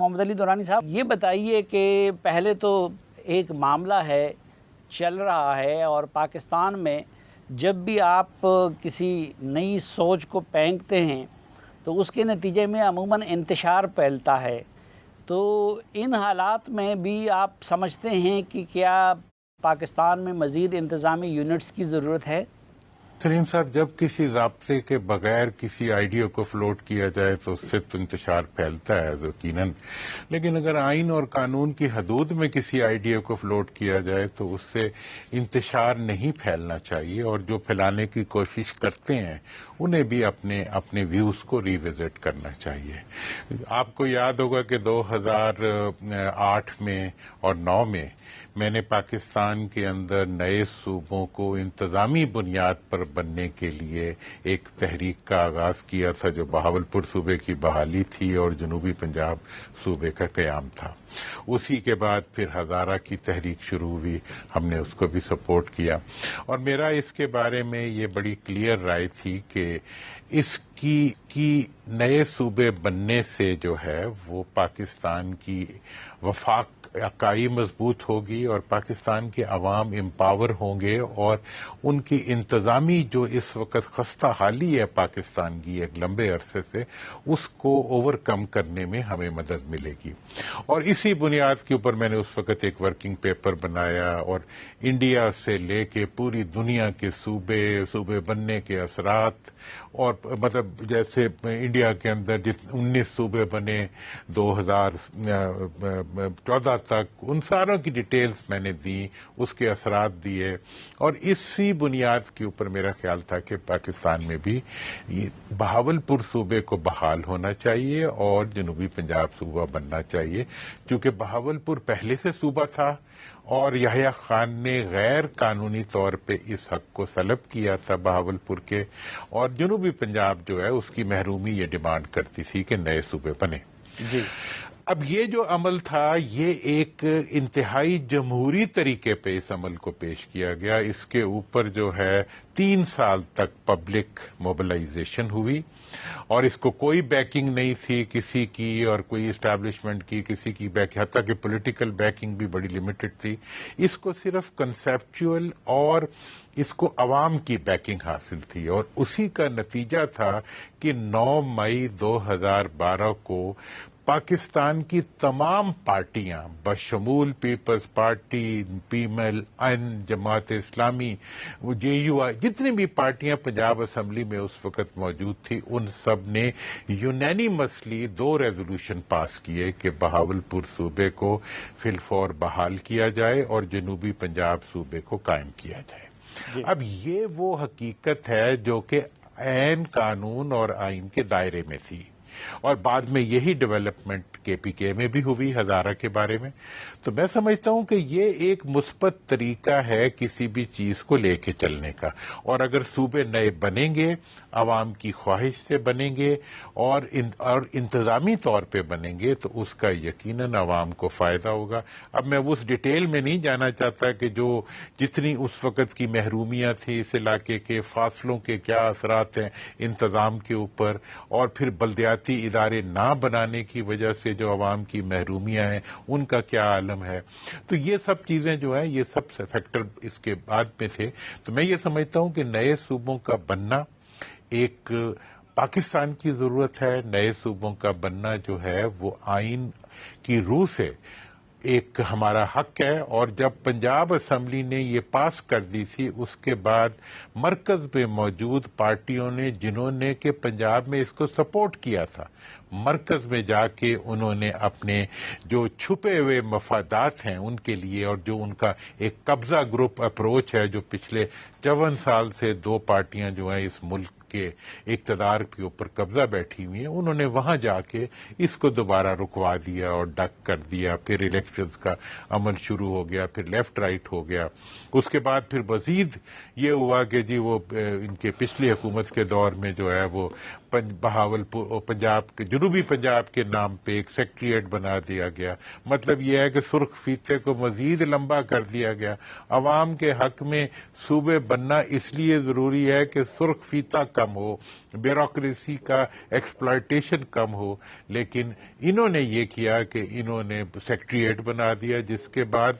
محمد علی دورانی صاحب، یہ بتائیے کہ پہلے تو ایک معاملہ ہے چل رہا ہے، اور پاکستان میں جب بھی آپ کسی نئی سوچ کو پھینکتے ہیں تو اس کے نتیجے میں عموماً انتشار پھیلتا ہے. تو ان حالات میں بھی آپ سمجھتے ہیں کہ کیا پاکستان میں مزید انتظامی یونٹس کی ضرورت ہے؟ سلیم صاحب، جب کسی ضابطے کے بغیر کسی آئیڈیا کو فلوٹ کیا جائے تو اس سے تو انتشار پھیلتا ہے یقیناً، لیکن اگر آئین اور قانون کی حدود میں کسی آئیڈیا کو فلوٹ کیا جائے تو اس سے انتشار نہیں پھیلنا چاہیے، اور جو پھیلانے کی کوشش کرتے ہیں انہیں بھی اپنے ویوز کو ریوزٹ کرنا چاہیے. آپ کو یاد ہوگا کہ 2008 میں اور 2009 میں میں نے پاکستان کے اندر نئے صوبوں کو انتظامی بنیاد پر بننے کے لیے ایک تحریک کا آغاز کیا تھا، جو بہاولپور صوبے کی بحالی تھی اور جنوبی پنجاب صوبے کا قیام تھا. اسی کے بعد پھر ہزارہ کی تحریک شروع ہوئی، ہم نے اس کو بھی سپورٹ کیا، اور میرا اس کے بارے میں یہ بڑی کلیئر رائے تھی کہ اس کی نئے صوبے بننے سے جو ہے وہ پاکستان کی وفاق اکائی مضبوط ہوگی، اور پاکستان کے عوام امپاور ہوں گے، اور ان کی انتظامی جو اس وقت خستہ حالی ہے پاکستان کی ایک لمبے عرصے سے، اس کو اوور کم کرنے میں ہمیں مدد ملے گی. اور اسی بنیاد کے اوپر میں نے اس وقت ایک ورکنگ پیپر بنایا، اور انڈیا سے لے کے پوری دنیا کے صوبے بننے کے اثرات، اور مطلب جیسے انڈیا کے اندر 19 صوبے بنے 2014 تک، ان ساروں کی ڈیٹیلز میں نے دی، اس کے اثرات دیے، اور اسی بنیاد کے اوپر میرا خیال تھا کہ پاکستان میں بھی بہاولپور صوبے کو بحال ہونا چاہیے اور جنوبی پنجاب صوبہ بننا چاہیے، کیونکہ بہاولپور پہلے سے صوبہ تھا، اور یحییٰ خان نے غیر قانونی طور پہ اس حق کو سلب کیا تھا بہاولپور کے، اور جنوبی پنجاب جو ہے اس کی محرومی یہ ڈیمانڈ کرتی تھی کہ نئے صوبے بنے. جی، اب یہ جو عمل تھا یہ ایک انتہائی جمہوری طریقے پہ اس عمل کو پیش کیا گیا. اس کے اوپر جو ہے 3 سال تک پبلک موبلائزیشن ہوئی، اور اس کو کوئی بیکنگ نہیں تھی کسی کی، اور کوئی اسٹیبلشمنٹ کی کسی کی بیکنگ، حتیٰ کہ پولیٹیکل بیکنگ بھی بڑی لمیٹڈ تھی. اس کو صرف کنسیپچول اور اس کو عوام کی بیکنگ حاصل تھی، اور اسی کا نتیجہ تھا کہ 9 مئی 2012 کو پاکستان کی تمام پارٹیاں بشمول پیپلز پارٹی، پیمل ان، جماعت اسلامی، JUI، جتنی بھی پارٹیاں پنجاب اسمبلی میں اس وقت موجود تھی، ان سب نے یونینیمسلی 2 ریزولوشن پاس کیے کہ بہاولپور صوبے کو فی الفور بحال کیا جائے اور جنوبی پنجاب صوبے کو قائم کیا جائے. اب یہ وہ حقیقت ہے جو کہ عین قانون اور آئین کے دائرے میں تھی، اور بعد میں یہی ڈیولپمنٹ KPK میں بھی ہوئی ہزارہ کے بارے میں. تو میں سمجھتا ہوں کہ یہ ایک مثبت طریقہ ہے کسی بھی چیز کو لے کے چلنے کا، اور اگر صوبے نئے بنیں گے، عوام کی خواہش سے بنیں گے، اور انتظامی طور پہ بنیں گے، تو اس کا یقیناً عوام کو فائدہ ہوگا. اب میں اس ڈیٹیل میں نہیں جانا چاہتا کہ جتنی اس وقت کی محرومیاں تھیں اس علاقے کے، فاصلوں کے کیا اثرات ہیں انتظام کے اوپر، اور پھر بلدیاتی ادارے نہ بنانے کی وجہ سے جو عوام کی محرومیاں ہیں ان کا کیا عالم ہے. تو یہ سب چیزیں جو ہیں، یہ سب فیکٹر اس کے بعد میں تھے. تو میں یہ سمجھتا ہوں کہ نئے صوبوں کا بننا ایک پاکستان کی ضرورت ہے. نئے صوبوں کا بننا جو ہے وہ آئین کی روح سے ایک ہمارا حق ہے، اور جب پنجاب اسمبلی نے یہ پاس کر دی تھی، اس کے بعد مرکز پہ موجود پارٹیوں نے جنہوں نے کہ پنجاب میں اس کو سپورٹ کیا تھا، مرکز میں جا کے انہوں نے اپنے جو چھپے ہوئے مفادات ہیں ان کے لیے، اور جو ان کا ایک قبضہ گروپ اپروچ ہے جو پچھلے 54 سال سے 2 پارٹیاں جو ہیں اس ملک کے اقتدار کے اوپر قبضہ بیٹھی ہوئی ہیں، انہوں نے وہاں جا کے اس کو دوبارہ رکوا دیا اور ڈک کر دیا. پھر الیکشنز کا عمل شروع ہو گیا، پھر لیفٹ رائٹ ہو گیا. اس کے بعد پھر مزید یہ ہوا کہ جی وہ ان کے پچھلی حکومت کے دور میں جو ہے وہ بہاولپور پنجاب کے جنوبی پنجاب کے نام پہ ایک سیکٹریٹ بنا دیا گیا. مطلب یہ ہے کہ سرخ فیتے کو مزید لمبا کر دیا گیا. عوام کے حق میں صوبے بننا اس لیے ضروری ہے کہ سرخ فیتا کم ہو, بیوروکریسی کا ایکسپلائٹیشن کم ہو. لیکن انہوں نے یہ کیا کہ انہوں نے سیکٹریٹ بنا دیا, جس کے بعد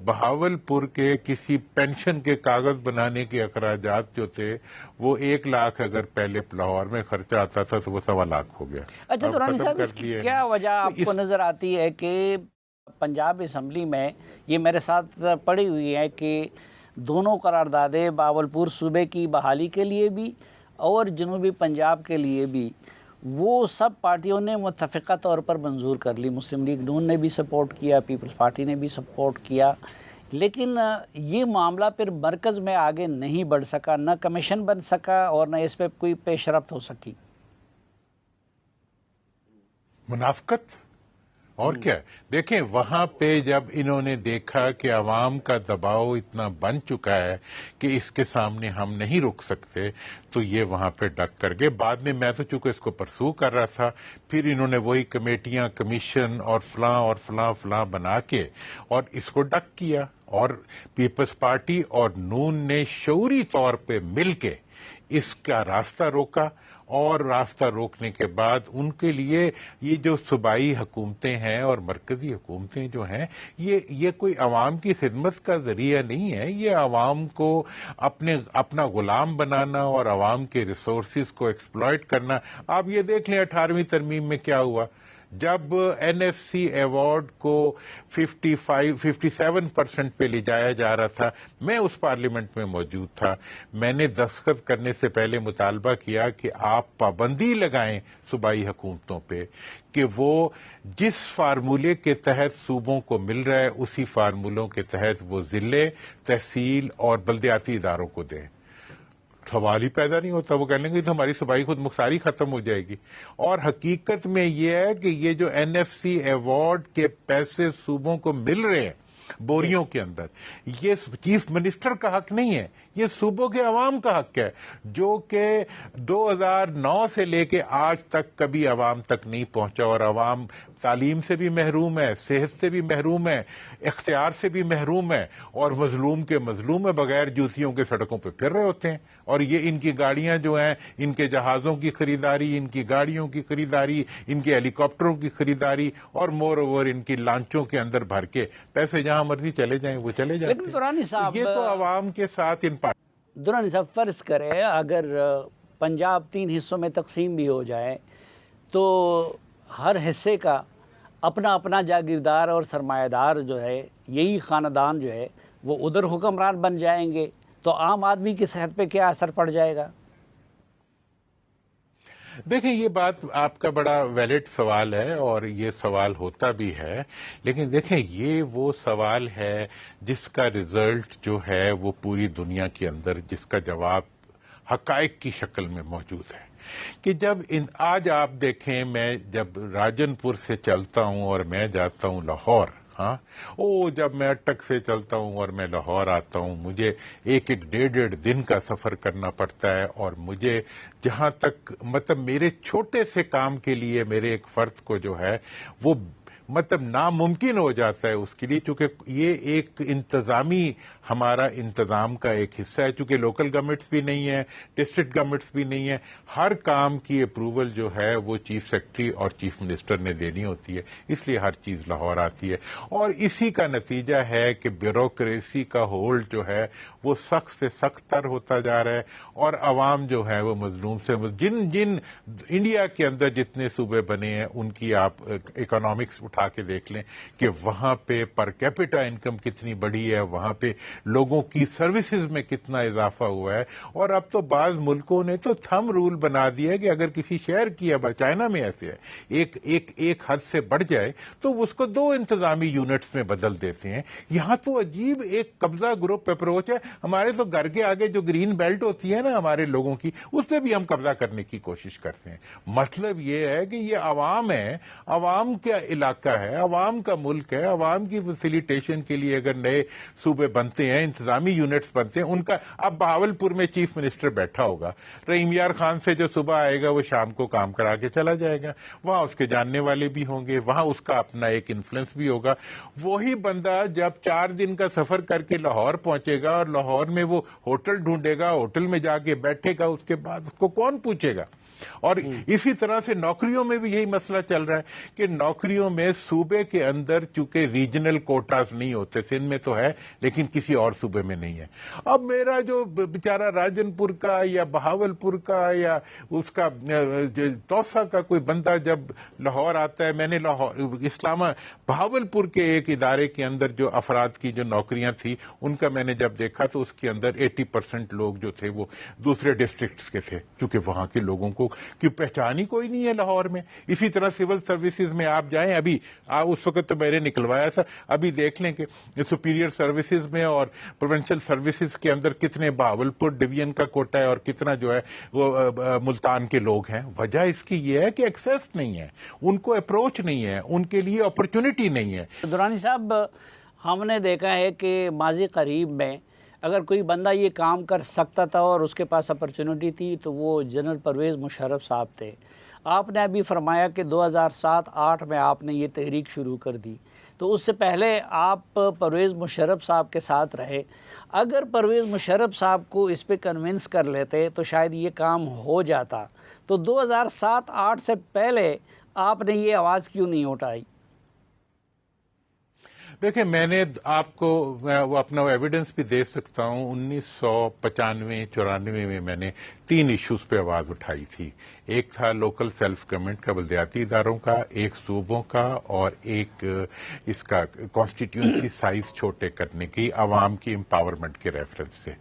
بہاولپور کے کسی پینشن کے کاغذ بنانے کے اخراجات جو تھے وہ 1 لاکھ اگر پہلے لاہور میں خرچہ آتا تھا تو وہ 1.25 لاکھ ہو گیا. اچھا دورانی صاحب, اس کی کیا وجہ آپ کو نظر آتی ہے کہ پنجاب اسمبلی میں یہ میرے ساتھ پڑی ہوئی ہے کہ دونوں قراردادیں بہاولپور صوبے کی بحالی کے لیے بھی اور جنوبی پنجاب کے لیے بھی وہ سب پارٹیوں نے متفقہ طور پر منظور کر لی. مسلم لیگ نون نے بھی سپورٹ کیا, پیپلز پارٹی نے بھی سپورٹ کیا, لیکن یہ معاملہ پھر مرکز میں آگے نہیں بڑھ سکا, نہ کمیشن بن سکا اور نہ اس پہ کوئی پیش رفت ہو سکی. منافقت اور کیا. دیکھیں وہاں پہ جب انہوں نے دیکھا کہ عوام کا دباؤ اتنا بن چکا ہے کہ اس کے سامنے ہم نہیں رک سکتے تو یہ وہاں پہ ڈک کر گئے. بعد میں تو چونکہ اس کو پرسو کر رہا تھا, پھر انہوں نے وہی کمیٹیاں, کمیشن اور فلاں بنا کے اور اس کو ڈک کیا. اور پیپلز پارٹی اور نون نے شعوری طور پہ مل کے اس کا راستہ روکا, اور راستہ روکنے کے بعد ان کے لیے یہ جو صوبائی حکومتیں ہیں اور مرکزی حکومتیں جو ہیں یہ کوئی عوام کی خدمت کا ذریعہ نہیں ہے. یہ عوام کو اپنا غلام بنانا اور عوام کے ریسورسز کو ایکسپلائٹ کرنا. آپ یہ دیکھ لیں 18ویں ترمیم میں کیا ہوا. جب این ایف سی ایوارڈ کو 57% پہ لے جایا جا رہا تھا, میں اس پارلیمنٹ میں موجود تھا. میں نے دستخط کرنے سے پہلے مطالبہ کیا کہ آپ پابندی لگائیں صوبائی حکومتوں پہ کہ وہ جس فارمولے کے تحت صوبوں کو مل رہا ہے اسی فارمولوں کے تحت وہ ضلع, تحصیل اور بلدیاتی اداروں کو دیں. سوال ہی پیدا نہیں ہوتا. وہ کہہ لیں گے تو ہماری صوبائی خود مختاری ختم ہو جائے گی. اور حقیقت میں یہ ہے کہ یہ جو این ایف سی ایوارڈ کے پیسے صوبوں کو مل رہے ہیں بوریوں کے اندر, یہ چیف منسٹر کا حق نہیں ہے, یہ صوبوں کے عوام کا حق ہے, جو کہ 2009 سے لے کے آج تک کبھی عوام تک نہیں پہنچا. اور عوام تعلیم سے بھی محروم ہے, صحت سے بھی محروم ہے, اختیار سے بھی محروم ہے, اور مظلوم کے مظلوم ہے, بغیر جوتیوں کے سڑکوں پہ پھر رہے ہوتے ہیں. اور یہ ان کی گاڑیاں جو ہیں, ان کے جہازوں کی خریداری, ان کی گاڑیوں کی خریداری, ان کے ہیلی کاپٹروں کی خریداری, اور مور اوور ان کی لانچوں کے اندر بھر کے پیسے جہاں مرضی چلے جائیں وہ چلے جاتے ہیں. لیکن دورانی صاحب, یہ تو عوام کے ساتھ دورانی صاحب فرض کرے اگر پنجاب 3 حصوں میں تقسیم بھی ہو جائے تو ہر حصے کا اپنا اپنا جاگیردار اور سرمایہ دار جو ہے, یہی خاندان جو ہے وہ ادھر حکمران بن جائیں گے, تو عام آدمی کی صحت پہ کیا اثر پڑ جائے گا؟ دیکھیں یہ بات آپ کا بڑا ویلڈ سوال ہے اور یہ سوال ہوتا بھی ہے, لیکن دیکھیں یہ وہ سوال ہے جس کا رزلٹ جو ہے وہ پوری دنیا کے اندر جس کا جواب حقائق کی شکل میں موجود ہے. کہ جب آج آپ دیکھیں, میں جب راجن پور سے چلتا ہوں اور میں جاتا ہوں لاہور, جب میں اٹک سے چلتا ہوں اور میں لاہور آتا ہوں, مجھے 1-1.5 دن کا سفر کرنا پڑتا ہے. اور مجھے جہاں تک مطلب میرے چھوٹے سے کام کے لیے میرے ایک فرد کو جو ہے وہ مطلب ناممکن ہو جاتا ہے اس کے لیے, چونکہ یہ ایک انتظامی ہمارا انتظام کا ایک حصہ ہے. چونکہ لوکل گورنمنٹس بھی نہیں ہیں, ڈسٹرکٹ گورنمنٹس بھی نہیں ہیں, ہر کام کی اپروول جو ہے وہ چیف سیکرٹری اور چیف منسٹر نے دینی ہوتی ہے, اس لیے ہر چیز لاہور آتی ہے. اور اسی کا نتیجہ ہے کہ بیوروکریسی کا ہولڈ جو ہے وہ سخت سے سخت تر ہوتا جا رہا ہے, اور عوام جو ہے وہ مظلوم سے جن انڈیا کے اندر جتنے صوبے بنے ہیں ان کی آپ اکنامکس اٹھا کے دیکھ لیں کہ وہاں پہ پر کیپٹا انکم کتنی بڑی ہے, وہاں پہ لوگوں کی سروسز میں کتنا اضافہ ہوا ہے. اور اب تو بعض ملکوں نے تو تھم رول بنا دیا ہے کہ اگر کسی شہر کی, اب چائنا میں ایسے ہے, ایک حد سے بڑھ جائے تو اس کو 2 انتظامی یونٹس میں بدل دیتے ہیں. یہاں تو عجیب ایک قبضہ گروپ اپروچ ہے. ہمارے تو گھر کے آگے جو گرین بیلٹ ہوتی ہے نا ہمارے لوگوں کی, اس پہ بھی ہم قبضہ کرنے کی کوشش کرتے ہیں. مطلب یہ ہے کہ یہ عوام ہے, عوام کے علاقے کا ہے, عوام کا ملک ہے. عوام کی فیسیلیٹیشن کے لیے اگر نئے صوبے بنتے ہیں, انتظامی یونٹس بنتے ہیں, ان کا اب بہاولپور میں چیف منسٹر بیٹھا ہوگا, رحیم یار خان سے جو صبح آئے گا وہ شام کو کام کرا کے چلا جائے گا. وہاں اس کے جاننے والے بھی ہوں گے, وہاں اس کا اپنا ایک انفلوئنس بھی ہوگا. وہی بندہ جب 4 دن کا سفر کر کے لاہور پہنچے گا اور لاہور میں وہ ہوٹل ڈھونڈے گا, ہوٹل میں جا کے بیٹھے گا, اس کے بعد اس کو کون پوچھے گا؟ اور اسی طرح سے نوکریوں میں بھی یہی مسئلہ چل رہا ہے کہ نوکریوں میں صوبے کے اندر چونکہ ریجنل کوٹاز نہیں ہوتے, سندھ میں تو ہے لیکن کسی اور صوبے میں نہیں ہے. اب میرا جو بیچارہ راجن پور کا یا بہاولپور کا یا اس کا توسا کا کوئی بندہ جب لاہور آتا ہے, میں نے بہاولپور کے ایک ادارے کے اندر جو افراد کی جو نوکریاں تھیں ان کا میں نے جب دیکھا تو اس کے اندر 80% لوگ جو تھے وہ دوسرے ڈسٹرکٹس کے تھے, کیونکہ وہاں کے لوگوں کو کی پہچان ہی کوئی نہیں ہے لاہور میں. اسی طرح سول سروسز میں آپ جائیں, ابھی اس وقت تو میں نے نکلوایا تھا, ابھی دیکھ لیں کہ سپیریئر سروسز میں اور پروونشل سروسز کے اندر کتنے بہاولپور ڈویژن کا کوٹا ہے اور کتنا جو ہے وہ ملتان کے لوگ ہیں. وجہ اس کی یہ ہے کہ ایکسیس نہیں ہے, ان کو اپروچ نہیں ہے, ان کے لیے اپرچونٹی نہیں ہے. درانی صاحب, ہم نے دیکھا ہے کہ ماضی قریب میں اگر کوئی بندہ یہ کام کر سکتا تھا اور اس کے پاس اپرچونٹی تھی تو وہ جنرل پرویز مشرف صاحب تھے. آپ نے ابھی فرمایا کہ 2007-8 میں آپ نے یہ تحریک شروع کر دی, تو اس سے پہلے آپ پرویز مشرف صاحب کے ساتھ رہے. اگر پرویز مشرف صاحب کو اس پہ کنونس کر لیتے تو شاید یہ کام ہو جاتا. تو 2007-8 سے پہلے آپ نے یہ آواز کیوں نہیں اٹھائی؟ دیکھیں, میں نے آپ کو وہ اپنا ایویڈنس بھی دے سکتا ہوں. 1995-94 میں میں نے 3 ایشوز پہ آواز اٹھائی تھی. ایک تھا لوکل سیلف گورنمنٹ کا, بلدیاتی اداروں کا, ایک صوبوں کا, اور ایک اس کا کانسٹیٹیوئنسی سائز چھوٹے کرنے کی, عوام کی امپاورمنٹ کے ریفرنس سے.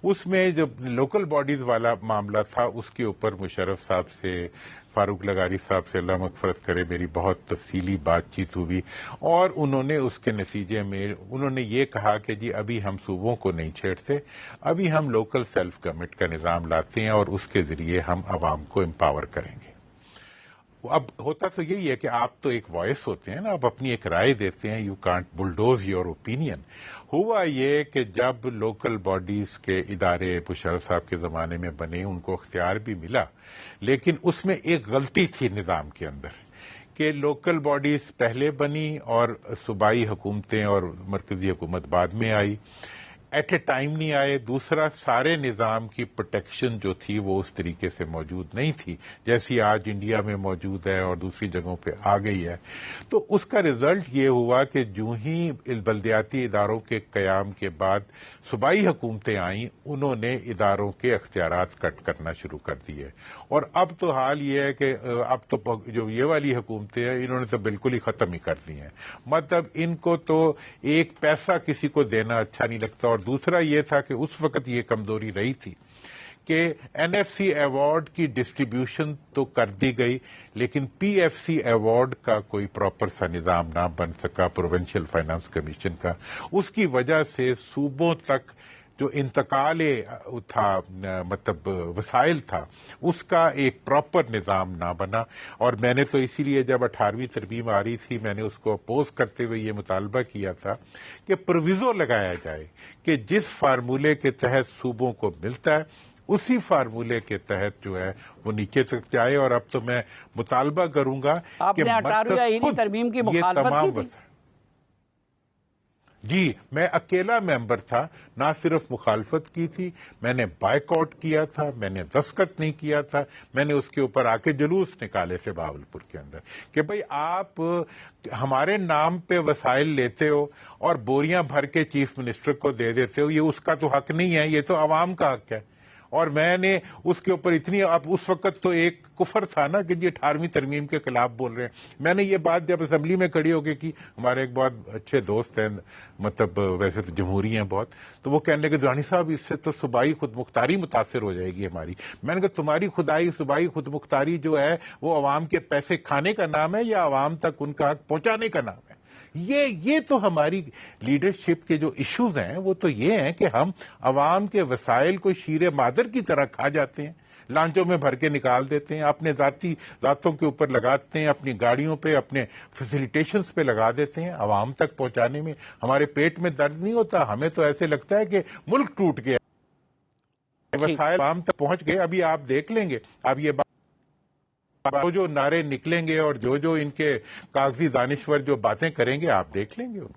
اس میں جب لوکل باڈیز والا معاملہ تھا اس کے اوپر مشرف صاحب سے, فاروق لغاری صاحب سے اللہ مغفرت کرے میری بہت تفصیلی بات چیت ہوئی, اور انہوں نے اس کے نتیجے میں انہوں نے یہ کہا کہ جی ابھی ہم صوبوں کو نہیں چھیڑتے, ابھی ہم لوکل سیلف گورنمنٹ کا نظام لاتے ہیں اور اس کے ذریعے ہم عوام کو امپاور کریں گے. اب ہوتا تو یہی ہے کہ آپ تو ایک وائس ہوتے ہیں نا, آپ اپنی ایک رائے دیتے ہیں, you can't bulldoze your opinion. ہوا یہ کہ جب لوکل باڈیز کے ادارے مشرف صاحب کے زمانے میں بنے, ان کو اختیار بھی ملا, لیکن اس میں ایک غلطی تھی نظام کے اندر کہ لوکل باڈیز پہلے بنی اور صوبائی حکومتیں اور مرکزی حکومت بعد میں آئی, ایٹ اے ٹائم نہیں آئے. دوسرا, سارے نظام کی پروٹیکشن جو تھی وہ اس طریقے سے موجود نہیں تھی جیسی آج انڈیا میں موجود ہے اور دوسری جگہوں پہ آ گئی ہے. تو اس کا رزلٹ یہ ہوا کہ جو ہی بلدیاتی اداروں کے قیام کے بعد صوبائی حکومتیں آئیں, انہوں نے اداروں کے اختیارات کٹ کرنا شروع کر دیے. اور اب تو حال یہ ہے کہ اب تو جو یہ والی حکومتیں ہیں انہوں نے تو بالکل ہی ختم ہی کر دی ہیں. مطلب ان کو تو ایک پیسہ کسی کو دینا اچھا نہیں لگتا. اور دوسرا یہ تھا کہ اس وقت یہ کمزوری رہی تھی کہ این ایف سی ایوارڈ کی ڈسٹریبیوشن تو کر دی گئی, لیکن پی ایف سی ایوارڈ کا کوئی پراپر سا نظام نہ بن سکا, پروونشل فائنانس کمیشن کا. اس کی وجہ سے صوبوں تک جو انتقال تھا, مطلب وسائل تھا, اس کا ایک پراپر نظام نہ بنا. اور میں نے تو اسی لیے جب 18ویں ترمیم آ رہی تھی میں نے اس کو اپوز کرتے ہوئے یہ مطالبہ کیا تھا کہ پروویزو لگایا جائے کہ جس فارمولے کے تحت صوبوں کو ملتا ہے اسی فارمولے کے تحت جو ہے وہ نیچے تک جائے. اور اب تو میں مطالبہ کروں گا کہ مرکز ترمیم کی مخالفت کی تھی. جی, میں اکیلا ممبر تھا, نہ صرف مخالفت کی تھی, میں نے بائیک آؤٹ کیا تھا, میں نے دستخط نہیں کیا تھا, میں نے اس کے اوپر آ کے جلوس نکالے تھے بہاولپور کے اندر کہ بھئی آپ ہمارے نام پہ وسائل لیتے ہو اور بوریاں بھر کے چیف منسٹر کو دے دیتے ہو, یہ اس کا تو حق نہیں ہے, یہ تو عوام کا حق ہے. اور میں نے اس کے اوپر اتنی, اب اس وقت تو ایک کفر تھا نا کہ یہ 18ویں ترمیم کے خلاف بول رہے ہیں. میں نے یہ بات جب اسمبلی میں کھڑی ہو گئی کی, ہمارے ایک بہت اچھے دوست ہیں, مطلب ویسے تو جمہوری ہیں بہت, تو وہ کہنے لگے درانی صاحب اس سے تو صوبائی خود مختاری متاثر ہو جائے گی ہماری. میں نے کہا تمہاری صوبائی خود مختاری جو ہے وہ عوام کے پیسے کھانے کا نام ہے یا عوام تک ان کا حق پہنچانے کا نام ہے؟ یہ تو ہماری لیڈرشپ کے جو ایشوز ہیں وہ تو یہ ہیں کہ ہم عوام کے وسائل کو شیر مادر کی طرح کھا جاتے ہیں، لانچوں میں بھر کے نکال دیتے ہیں، اپنے ذاتوں کے اوپر لگاتے ہیں، اپنی گاڑیوں پہ، اپنے فیسیلیٹیشنز پہ لگا دیتے ہیں۔ عوام تک پہنچانے میں ہمارے پیٹ میں درد نہیں ہوتا، ہمیں تو ایسے لگتا ہے کہ ملک ٹوٹ گیا، وسائل عوام تک پہنچ گئے۔ ابھی آپ دیکھ لیں گے، اب یہ جو نعرے نکلیں گے اور جو ان کے کاغذی دانشور جو باتیں کریں گے، آپ دیکھ لیں گے ان کو۔